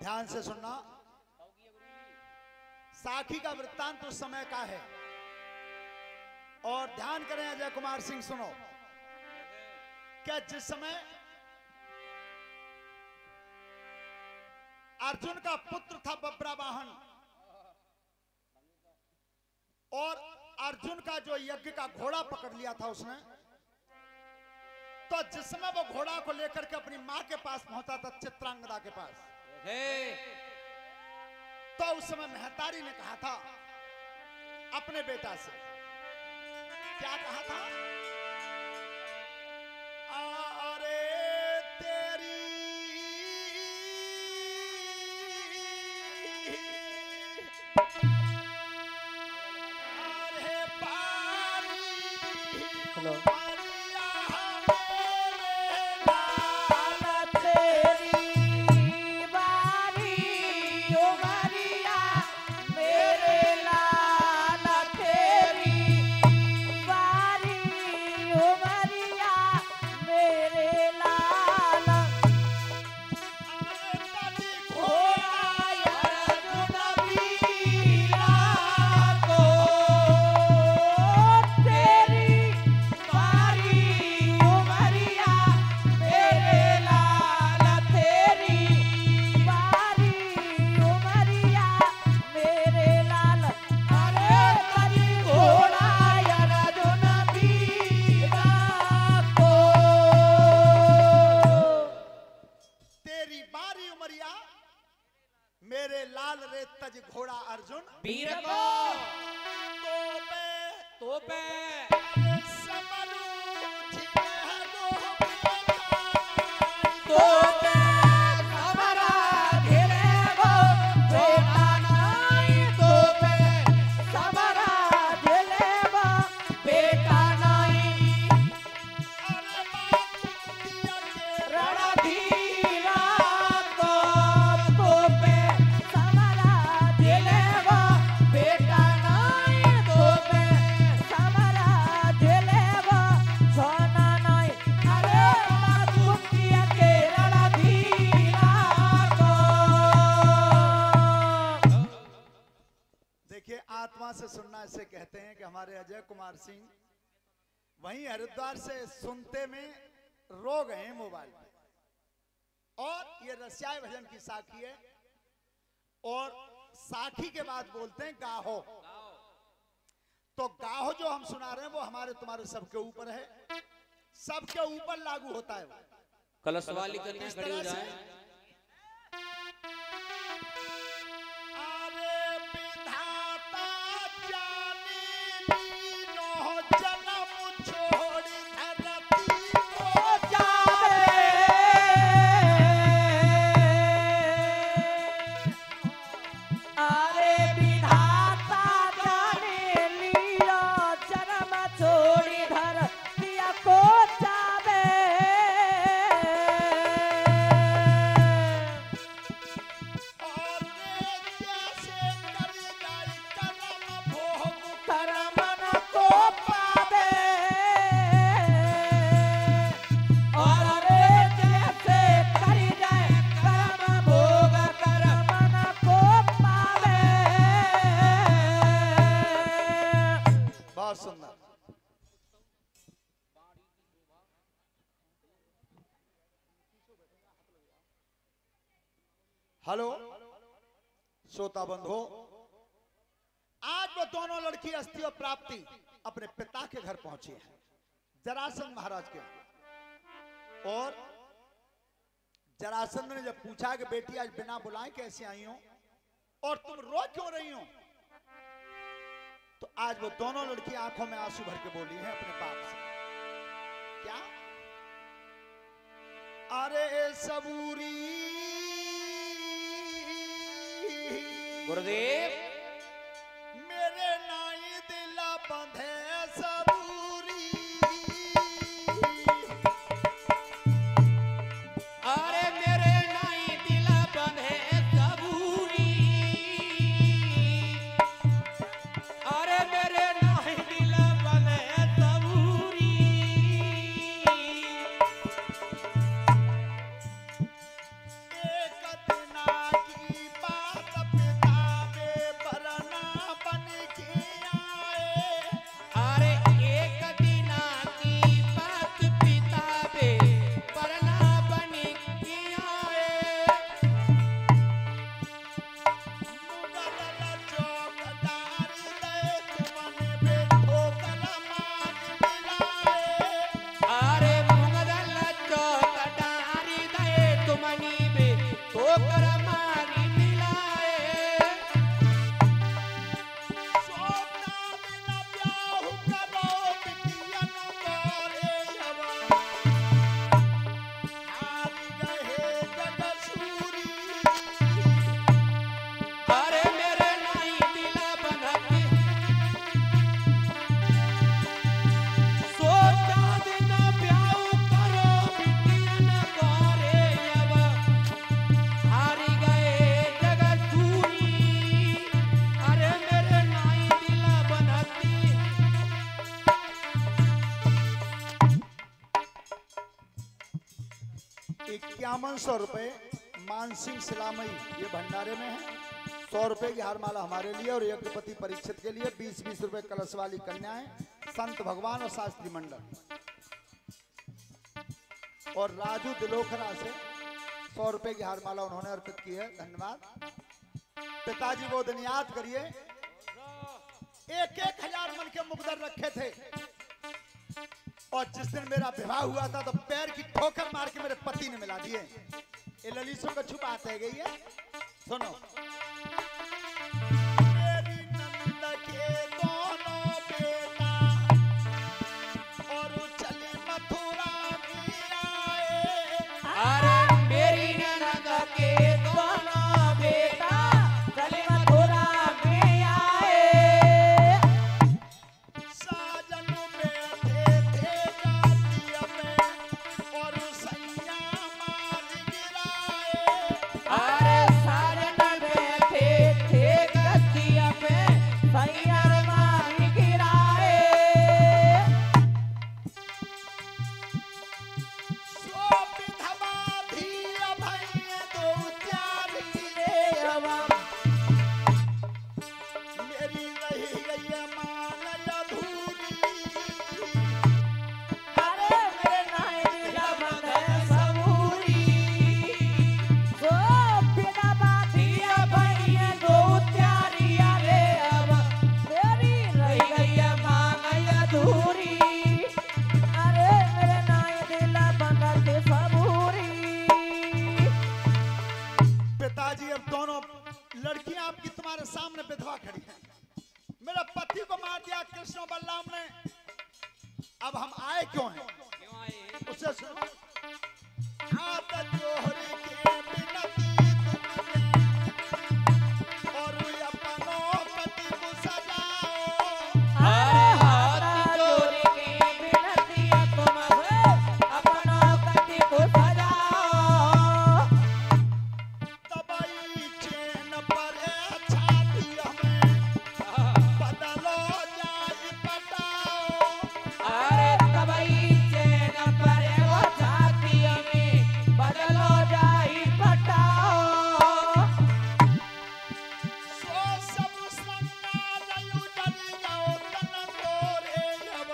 ध्यान से सुनना। साखी का वृत्तांत उस समय का है और ध्यान करें अजय कुमार सिंह, सुनो। क्या जिस समय अर्जुन का पुत्र था बब्रावाहन और अर्जुन का जो यज्ञ का घोड़ा पकड़ लिया था उसने, तो जिस समय वो घोड़ा को लेकर के अपनी मां के पास पहुंचा था, चित्रांगदा के पास, तो उस समय महतारी ने कहा था अपने बेटा से, क्या कहा था? अरे तेरी अरे पारी हेलो मेरे लाल रे तज घोड़ा अर्जुन वीर को तोपे आत्मा से सुनना इसे कहते हैं कि हमारे अजय कुमार सिंह वहीं हरिद्वार से सुनते में रो गए हैं मोबाइल पे, और ये रसियाई भजन की साखी है और साखी के बाद बोलते हैं गाहो। तो गाहो जो हम सुना रहे हैं वो हमारे तुम्हारे सबके ऊपर है, सबके ऊपर लागू होता है। कलश वाली कन्या खड़ी हो जाए। हेलो श्रोता बंधु, आज वो दोनों लड़की अस्थि और प्राप्ति अपने पिता के घर पहुंची है, जरासंध महाराज के। और जरासंध ने जब पूछा कि बेटी आज बिना बुलाए कैसे आई हो और तुम रो क्यों रही हो, तो आज वो दोनों लड़की आंखों में आंसू भर के बोली है अपने बाप से, क्या? अरे सबूरी गुरुदेव मेरे नाई दिला बंधे सबूरी, अरे मेरे नाई दिला बंधे सबूरी, अरे मेरे नाई दिला बंधे सबूरी, एक दिना की ठोकर मारी मिलाए सोता बिना ब्याह करो बिटियन मोरे यवा हारी गए जगसूरी अरे मेरे नाई दिला बनती सोचा दिन ब्याह करो बिटियन करे अब हारी गए जगत दूरी अरे मेरे नाई दिला बनती 5100 रुपए मानसिंह सिलामई ये भंडारे में है। 100 रुपए की हारमाला हमारे लिए और यज्ञपति परीक्षित के लिए 20-20 रुपए कलश वाली कन्याएं संत भगवान और शास्त्री मंडल और राजू दिलोखरा से 100 रुपए की हारमाला उन्होंने अर्पित की है। धन्यवाद पिताजी। वो दिन याद करिए 1,000 मन के मुकदर रखे थे और जिस दिन मेरा विवाह हुआ था तो पैर की ठोकर मार के मेरे पति ने मिला दिए। ये ललितों को छुपाते गई है। सुनो मेरी नंद के दोनों बेटा और चले मथुरा में आए अरे मेरी ननद के दोनों बेटा चले मथुरा में आए साजन बैठे थे जातिया में और सैया मार गिराए अरे साजन बैठे थे गद्दिया पे सैयर मारी गिराए सो विधवा भी अभय दो त्यारी रे अवा मेरी रही गई है मान अधूरी अरे मेरे नाई दिला बंधे सबूरी ओ बिना बाधिया भैया दो त्यारिया रे अब मेरी रही गई है मांग अधूरी अरे मेरे नाई दिला बंधे सबूरी पिताजी अब दोनों लड़कियां आपकी तुम्हारे सामने विधवा खड़ी हैं। मेरे पति को मार दिया कृष्ण बलराम ने। अब हम आए क्यों हैं? उससे सुनो हाथ जोड़ी के बिनती तुमने और अपनों पति को सजाओ अरे हाथ जोड़ी के बिनती तुमसे अपना कटी को सजाओ तबई चैन पर छाती हमें बदलो जाए पटाओ अरे तबई चैन पर वो छाती में बदलो जाई पटाओ सो सब श्रृंगार उजड़ जाओ तन तोरे अब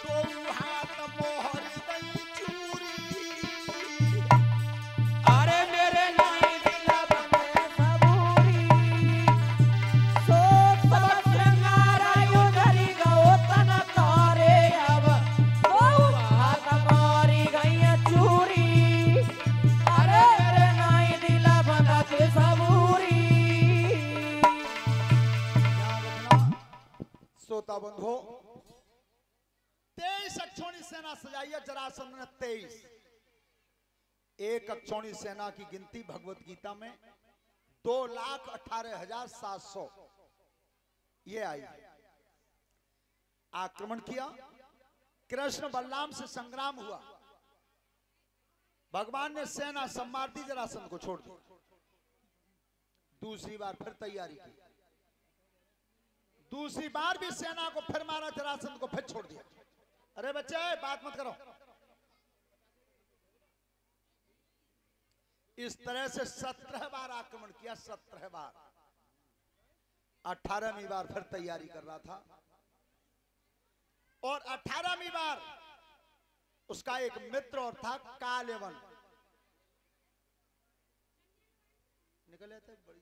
तो हाथ मोहर दई चूरी अरे मेरे नाई दिला बंधे सबूरी सो सब श्रृंगार उधरी गो तन तारे अब ओ हाथ मारी गई चूरी अरे मेरे नाई दिला बंधे सबूरी ध्यान रखना श्रोता बंधो 23 अक्षौणी सेना सजाई है जरासंध ने 23। एक अक्षौणी सेना की गिनती भगवत गीता में 2,18,700 ये आई। आक्रमण किया, कृष्ण बलराम से संग्राम हुआ, भगवान ने सेना संवार दी, जरासंध को छोड़ दिया। दूसरी बार फिर तैयारी की, दूसरी बार भी सेना को फिर मारा, जरासंध को फिर छोड़ दिया। अरे बच्चे बात मत करो। इस तरह से 17 बार आक्रमण किया, 17 बार। 18वीं बार फिर तैयारी कर रहा था और 18वीं बार उसका एक मित्र और था कालेवन निकले थे बड़ी